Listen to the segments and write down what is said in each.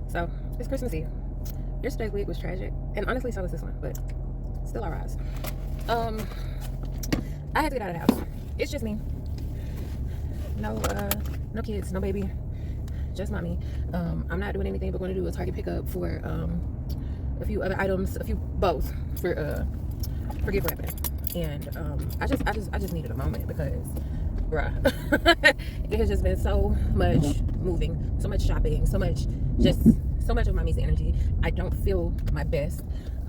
So it's Christmas Eve. Yesterday's week was tragic, and honestly, so was this one, but still I rise. I had to get out of the house. It's just me. No kids, no baby, just mommy. I'm not doing anything but going to do a Target pickup for a few other items, both for gift wrapping. And I just needed a moment because, bruh, it has just been so much moving, so much shopping, so much of mommy's energy. I don't feel my best.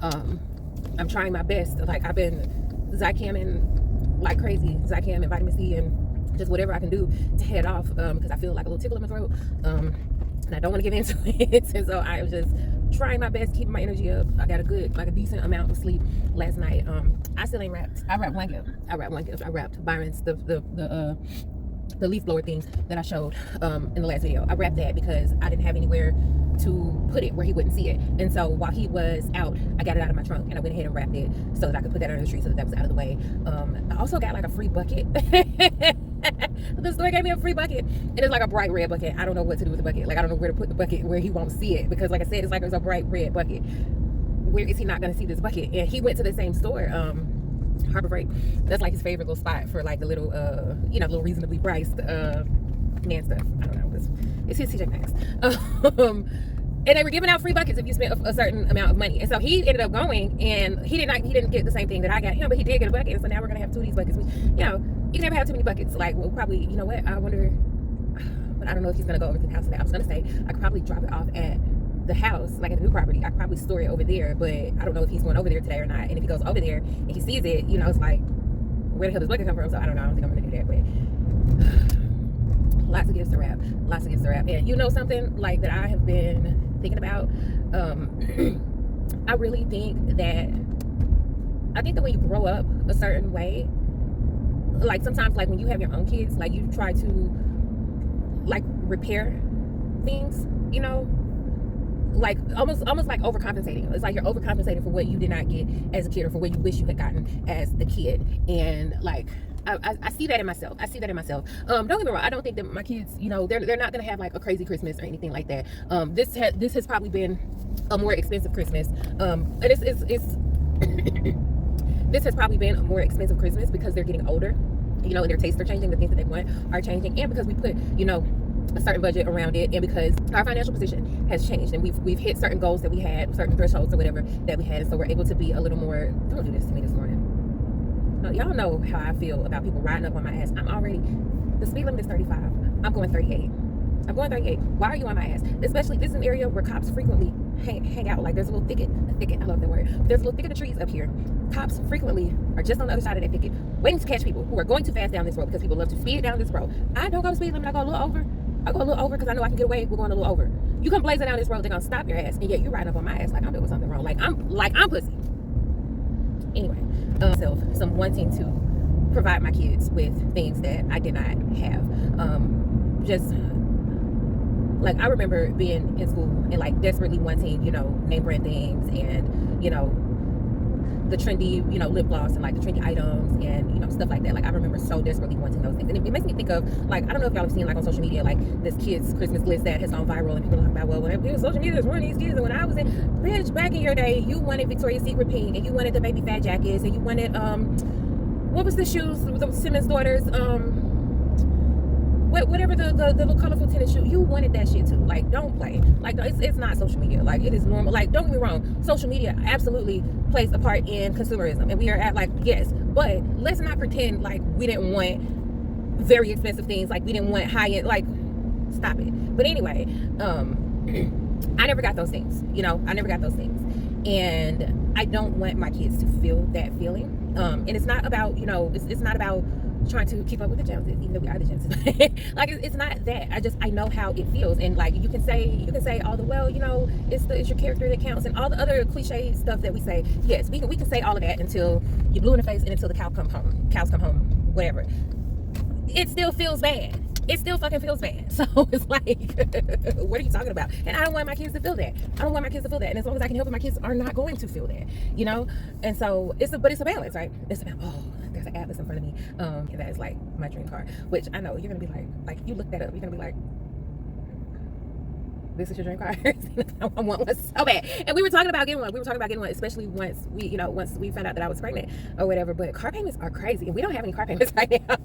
I'm trying my best. Like, I've been Zycamming like crazy, Zycam and vitamin C and just whatever I can do to head off, because I feel like a little tickle in my throat, and I don't want to get into it. And so I'm just trying my best, keeping my energy up. I got a decent amount of sleep last night. I still ain't wrapped. I wrapped one gift. I wrapped Byron's the leaf blower things that I showed in the last video. I wrapped that because I didn't have anywhere to put it where he wouldn't see it. And so while he was out, I got it out of my trunk and I went ahead and wrapped it so that I could put that under the tree so that was out of the way. I also got like a free bucket. The store gave me a free bucket. It is like a bright red bucket. I don't know what to do with the bucket. Like, I don't know where to put the bucket where he won't see it, because like I said, it's a bright red bucket. Where is he not going to see this bucket? And he went to the same store, Harbor Freight. That's like his favorite little spot for like the little little reasonably priced man stuff. I don't know, it's his TJ Maxx. And they were giving out free buckets if you spent a certain amount of money. And so he ended up going, and he didn't get the same thing that I got him, but he did get a bucket. And so now we're gonna have two of these buckets, which, you can never have too many buckets. Like, we'll probably, you know what, I wonder, but I don't know if he's gonna go over to the house today. I was gonna say I could probably drop it off at the house, like at the new property. I could probably store it over there, but I don't know if he's going over there today or not. And if he goes over there and he sees it, it's like, where the hell does bucket come from? So I don't know. I don't think I'm gonna do that, but lots of gifts to wrap. And something like that I have been thinking about, I really think that when you grow up a certain way, like sometimes, like when you have your own kids, like you try to like repair things, like almost like overcompensating. It's like you're overcompensating for what you did not get as a kid, or for what you wish you had gotten as a kid. And like I see that in myself. Don't get me wrong, I don't think that my kids, they're not gonna have like a crazy Christmas or anything like that. This has probably been a more expensive Christmas, and it's this has probably been a more expensive Christmas because they're getting older, and their tastes are changing, the things that they want are changing, and because we put a certain budget around it, and because our financial position has changed, and we've hit certain goals that we had, certain thresholds or whatever that we had, and so we're able to be a little more. Don't do this to me this morning. No, y'all know how I feel about people riding up on my ass. The speed limit is 35. I'm going 38. Why are you on my ass? Especially, this is an area where cops frequently hang out. Like, there's a little thicket, I love that word. There's a little thicket of trees up here. Cops frequently are just on the other side of that thicket, waiting to catch people who are going too fast down this road, because people love to speed down this road. I don't go speed limit, I go a little over. Because I know I can get away. We're going a little over. You come blazing down this road, they're gonna stop your ass, and yet you're riding up on my ass like I'm doing something wrong. Like I'm pussy. Anyway, some wanting to provide my kids with things that I did not have. Just like, I remember being in school and like desperately wanting, name brand things, and the trendy, lip gloss, and like the trendy items, and stuff like that. Like, I remember so desperately wanting those things, and it makes me think of, like, I don't know if y'all have seen, like, on social media, like this kids Christmas list that has gone viral, and people are talking about, well, when it was social media, there's one of these kids, and when I was in, bitch, back in your day, you wanted Victoria's Secret pink, and you wanted the baby fat jackets, and you wanted what was the shoes, the Simmons daughters, whatever the little colorful tennis shoe, you wanted that shit too. Like, don't play. Like, it's not social media. Like, it is normal. Like, don't get me wrong, social media absolutely plays a part in consumerism, and we are at, like, yes, but let's not pretend like we didn't want very expensive things, like we didn't want high-end. Like, stop it. But anyway, I never got those things. And I don't want my kids to feel that feeling. And it's not about, it's not about trying to keep up with the Joneses, even though we are the Joneses. Like, it's not that. I know how it feels, and like you can say all the, well, it's your character that counts, and all the other cliche stuff that we say. Yes, we can say all of that until you're blue in the face, and until the cows come home, whatever. It still feels bad. It still fucking feels bad. So it's like, what are you talking about? And I don't want my kids to feel that. And as long as I can help it, my kids are not going to feel that, And so it's a balance, right? It's about, there's an Atlas in front of me, and that is like my dream car, which I know you're gonna be like you look that up, you're gonna be like, this is your dream car. I want one so bad. And we were talking about getting one. Especially once we found out that I was pregnant or whatever. But car payments are crazy, and we don't have any car payments right now.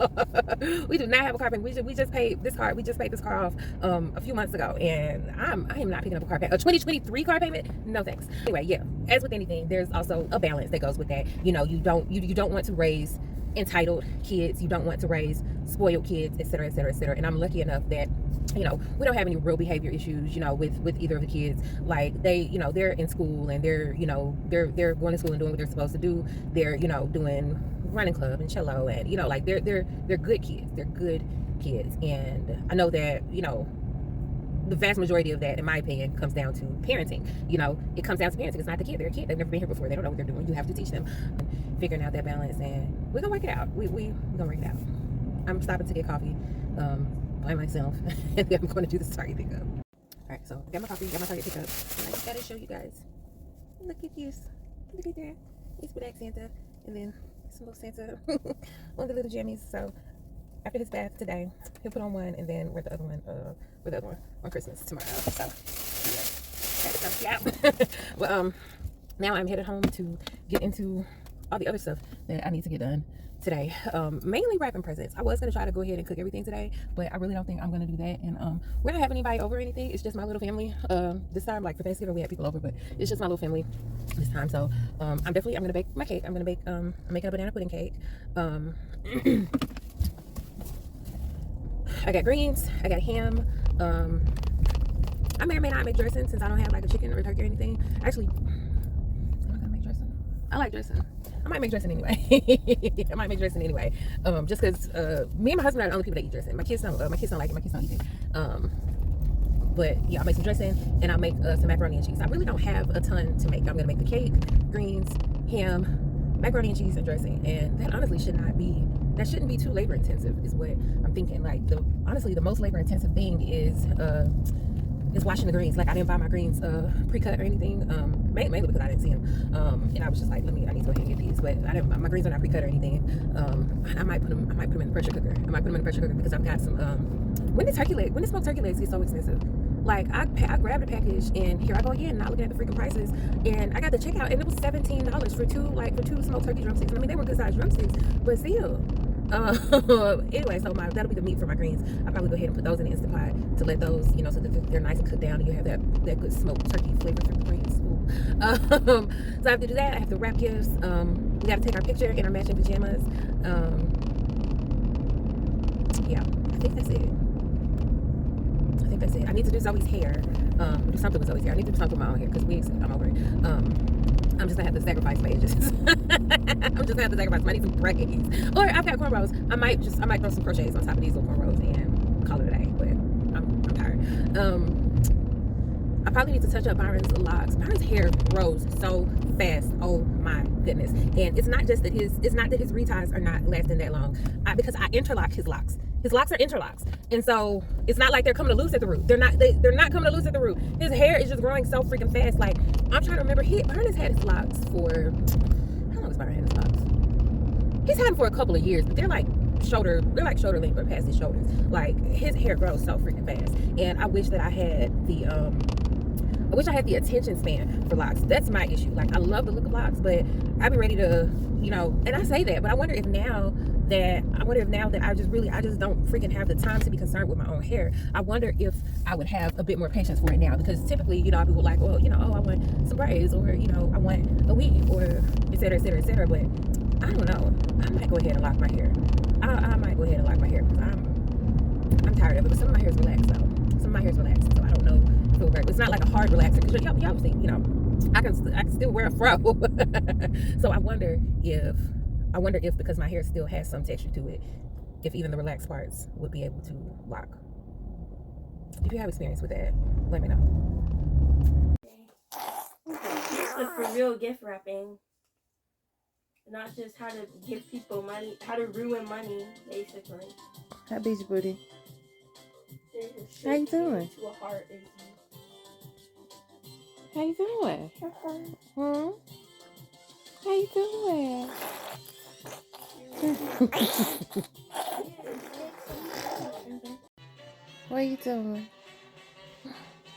We do not have a car payment. We just paid this car. We just paid this car off a few months ago, and I am not picking up a car payment. A 2023 car payment? No thanks. Anyway, yeah. As with anything, there's also a balance that goes with that. You know, you don't want to raise entitled kids, you don't want to raise spoiled kids, etc., etc., etc. And I'm lucky enough that, you know, we don't have any real behavior issues, you know, with either of the kids. Like, they, you know, they're in school, and they're, you know, they're going to school and doing what they're supposed to do. They're, you know, doing running club and cello, and, you know, like, they're good kids. They're good kids. And I know that, you know, the vast majority of that, in my opinion, comes down to parenting. You know, it comes down to parenting. It's not the kid. They're a kid. They've never been here before. They don't know what they're doing. You have to teach them. Figuring out that balance, and we're gonna work it out. We're gonna work it out. I'm stopping to get coffee by myself, and then I'm going to do the Target pickup. All right, so I got my coffee, got my Target pickup, and I just gotta show you guys. Look at this. Look at that. It's Black Santa, and then some little Santa on the little jammies. So after his bath today, he'll put on one, and then wear the other one on Christmas tomorrow. So yeah, well, now I'm headed home to get into all the other stuff that I need to get done today. Mainly wrapping presents. I was gonna try to go ahead and cook everything today, but I really don't think I'm gonna do that. And we don't have anybody over or anything. It's just my little family. This time, like for Thanksgiving, we had people over, but it's just my little family this time. So I'm gonna bake my cake. I'm making a banana pudding cake. I got greens, I got ham. I may or may not make dressing, since I don't have like a chicken or a turkey or anything. Actually, am I gonna make dressing? I like dressing. I might make dressing anyway. Just because me and my husband are the only people that eat dressing. My kids don't like it. My kids don't eat it. But yeah, I'll make some dressing, and I'll make some macaroni and cheese. I really don't have a ton to make. I'm gonna make the cake, greens, ham, macaroni and cheese, and dressing. And that honestly shouldn't be too labor intensive, is what I'm thinking. Like, honestly, the most labor intensive thing is washing the greens. Like, I didn't buy my greens pre-cut or anything, mainly because I didn't see them, and I was just like, I need to go ahead and get these. But my greens are not pre-cut or anything. I might put them in the pressure cooker. Because I've got some when the smoked turkey legs get so expensive. Like, I grabbed a package, and here I go again, not looking at the freaking prices, and I got the checkout, and it was $17 for two smoked turkey drumsticks. I mean, they were good sized drumsticks, but still. Anyway, so that'll be the meat for my greens. I'll probably go ahead and put those in the Instapot to let those, you know, so that they're nice and cooked down, and you have that good smoked turkey flavor through the greens. So I have to do that. I have to wrap gifts. We got to take our picture in our matching pajamas. Yeah, I think that's it. I need to do Zoe's hair. Do something with Zoe's hair. I need to do something with my own hair, because I'm over it. I'm just gonna have to sacrifice my edges. I need some braids. Or I've got cornrows. I might throw some crochets on top of these little cornrows and call it a day. But I'm tired. I probably need to touch up Byron's locks. Byron's hair grows so fast. Oh my goodness. And it's not that his reties are not lasting that long. Because I interlock his locks. His locks are interlocks. And so it's not like they're coming to loose at the root. They're not coming to loose at the root. His hair is just growing so freaking fast. Like, I'm trying to remember, Byron has had his locks for, how long has Byron had his locks? He's had them for a couple of years, but they're like shoulder length, or past his shoulders. Like, his hair grows so freaking fast. And I wish that I had the attention span for locks. That's my issue. Like, I love the look of locks, but I'd be ready to, you know, and I say that, but I wonder if now that I just don't freaking have the time to be concerned with my own hair, I wonder if I would have a bit more patience for it now. Because typically, you know, people like, well, you know, I want some braids, or, you know, I want a wig, or et cetera, et cetera, et cetera. But I don't know. I might go ahead and lock my hair. I might go ahead and lock my hair, because I'm tired of it. But some of my hair's relaxed, though. So I don't know if it'll work. It's not like a hard relaxer, because y'all see, you know, I can still wear a fro. So I wonder if because my hair still has some texture to it, if even the relaxed parts would be able to lock. If you have experience with that, let me know. But for real gift wrapping, not just how to give people money, how to ruin money, basically. Hi, Beach Booty. How you doing? To a heart. How you doing? Hmm? How you doing? What are you doing?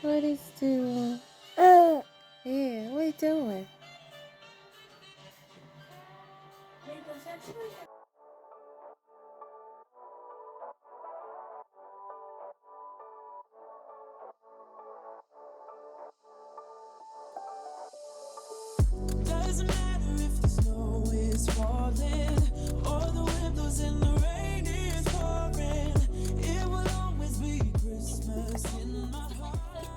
What is doing? Yeah, what are you doing? Doesn't matter if the snow is falling or the wind blows and the rain is pouring. It will always be Christmas in my heart.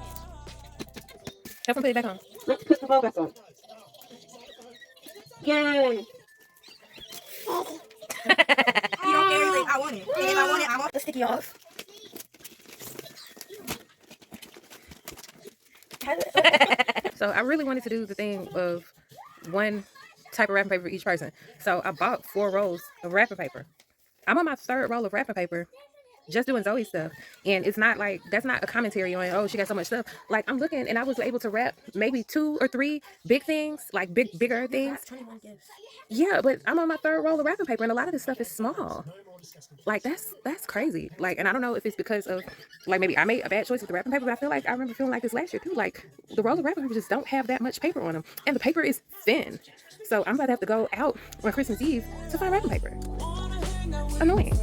Help him put it back on. Let's put the ball back on. Yay! You don't care if I want it. And if I want it, I want the sticky off. So I really wanted to do the thing of one type of wrapping paper for each person. So I bought 4 rolls of wrapping paper. I'm on my 3rd roll of wrapping paper, just doing Zoe stuff. And it's not like, that's not a commentary on, oh, she got so much stuff. Like, I'm looking and I was able to wrap maybe 2 or 3 big things, like bigger things. 21 gifts. Yeah, but I'm on my 3rd roll of wrapping paper and a lot of this stuff is small. Like, that's crazy. Like, and I don't know if it's because of, like, maybe I made a bad choice with the wrapping paper, but I feel like I remember feeling like this last year too. Like, the rolls of wrapping paper just don't have that much paper on them. And the paper is thin. So I'm about to have to go out on Christmas Eve to find wrapping paper. Annoying.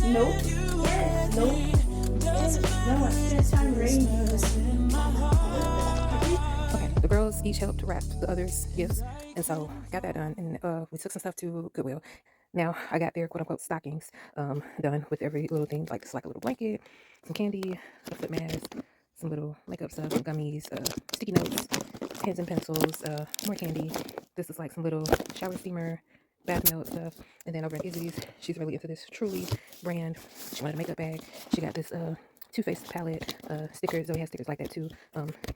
Nope. Yes. Nope. Yes. No, it's time rain. Okay, the girls each helped wrap the others' gifts, and so I got that done. And we took some stuff to Goodwill. Now I got their quote unquote stockings done with every little thing, like this, like a little blanket, some candy, a foot mask, some little makeup stuff, some gummies, sticky notes, pens and pencils, more candy. This is like some little shower steamer, bath melt stuff. And then over at Izzy's, she's really into this Truly brand. She wanted a makeup bag. She got this Too Faced palette, stickers. Zoe has stickers like that too.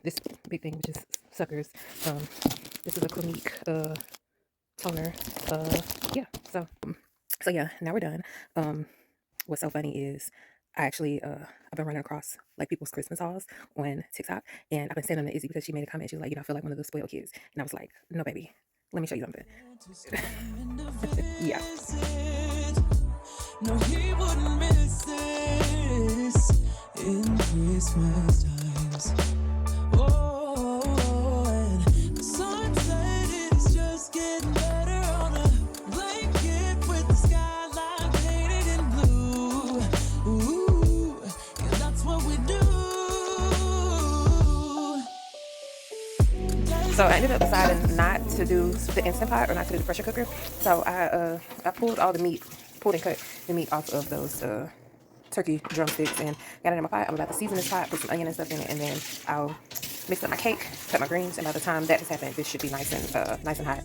This big thing, which is suckers. This is a Clinique toner. Yeah. So yeah. Now we're done. What's so funny is I actually I've been running across like people's Christmas hauls on TikTok, and I've been sending them to Izzy because she made a comment. She was like, you know, I feel like one of the spoiled kids, and I was like, no, baby, let me show you something. Yeah. No, he wouldn't miss this in Christmas times. Oh, and the sunset is just getting better on a blanket with the skyline painted in blue. Ooh, yeah, that's what we do. So I ended up deciding not to do the Instant Pot or not to do the pressure cooker. So I pulled all the meat, pulled and cut the meat off of those turkey drumsticks and got it in my pot. I'm about to season this pot, put some onion and stuff in it, and then I'll mix up my cake, cut my greens, and by the time that has happened, this should be nice and hot,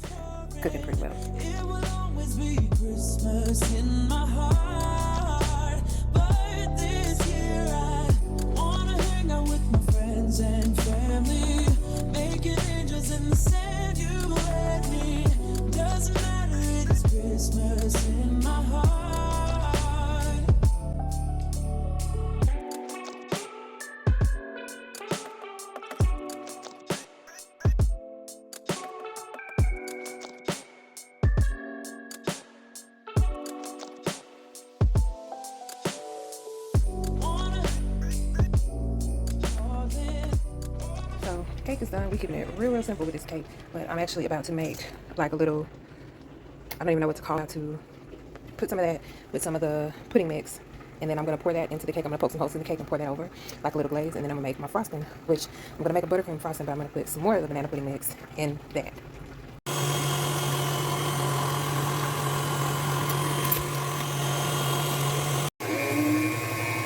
cooking pretty well. It will always be Christmas in my heart, but this year I wanna hang out with my friends and family, making angels in the sand. You and me, doesn't matter, it's Christmas in my heart. So cake is done. We keeping it real simple with this cake, but I'm actually about to make like a little, I don't even know what to call it, to put some of that with some of the pudding mix, and then I'm gonna pour that into the cake. I'm gonna poke some holes in the cake and pour that over like a little glaze, and then I'm gonna make my frosting, which I'm gonna make a buttercream frosting, but I'm gonna put some more of the banana pudding mix in that.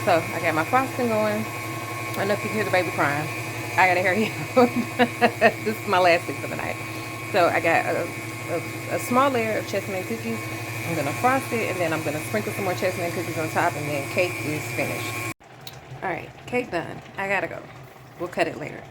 So I got my frosting going. I don't know if you can hear the baby crying. I gotta hurry up. This is my last thing for the night. So I got a small layer of chestnut cookies. I'm gonna frost it, and then I'm gonna sprinkle some more chestnut cookies on top, and then cake is finished. All right, cake done. I gotta go. We'll cut it later.